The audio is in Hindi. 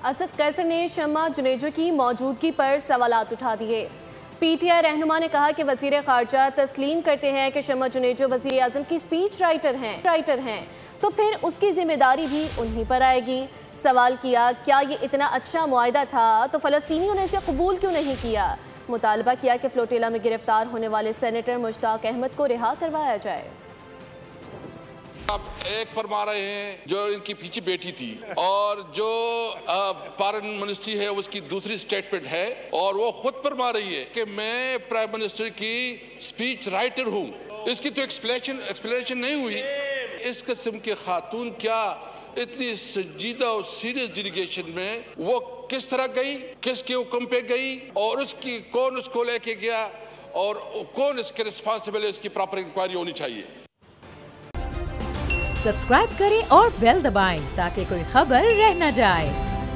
असद कैसर ने शम्मा जुनेजो की मौजूदगी पर सवालात उठा दिए। पीटीआई रहनुमा ने कहा कि वज़ीर ख़ारजा तस्लीम करते हैं कि शम्मा जुनेजो वज़ीर आज़म की स्पीच राइटर हैं तो फिर उसकी जिम्मेदारी भी उन्हीं पर आएगी। सवाल किया, क्या ये इतना अच्छा मुआहदा था तो फ़लस्तीनियों ने इसे कबूल क्यों नहीं किया। मुतालबा किया कि फ्लोटिला में गिरफ्तार होने वाले सेनेटर मुश्ताक अहमद को रिहा करवाया जाए। आप एक फरमा रहे हैं जो इनकी पीछे बेटी थी और जो फॉरेन मिनिस्ट्री है उसकी दूसरी स्टेटमेंट है और वो खुद फरमा रही है कि मैं प्राइम मिनिस्टर की स्पीच राइटर हूँ। इसकी तो एक्सप्लेनेशन नहीं हुई। इस किस्म के खातून क्या इतनी संजीदा और सीरियस डेलीगेशन में वो किस तरह गई, किसके हुक्म पे गई और उसकी कौन उसको लेके गया और कौन इसके रिस्पॉन्सिबल है, इसकी प्रॉपर इंक्वायरी होनी चाहिए। सब्सक्राइब करें और बेल दबाएं ताकि कोई खबर रह न जाए।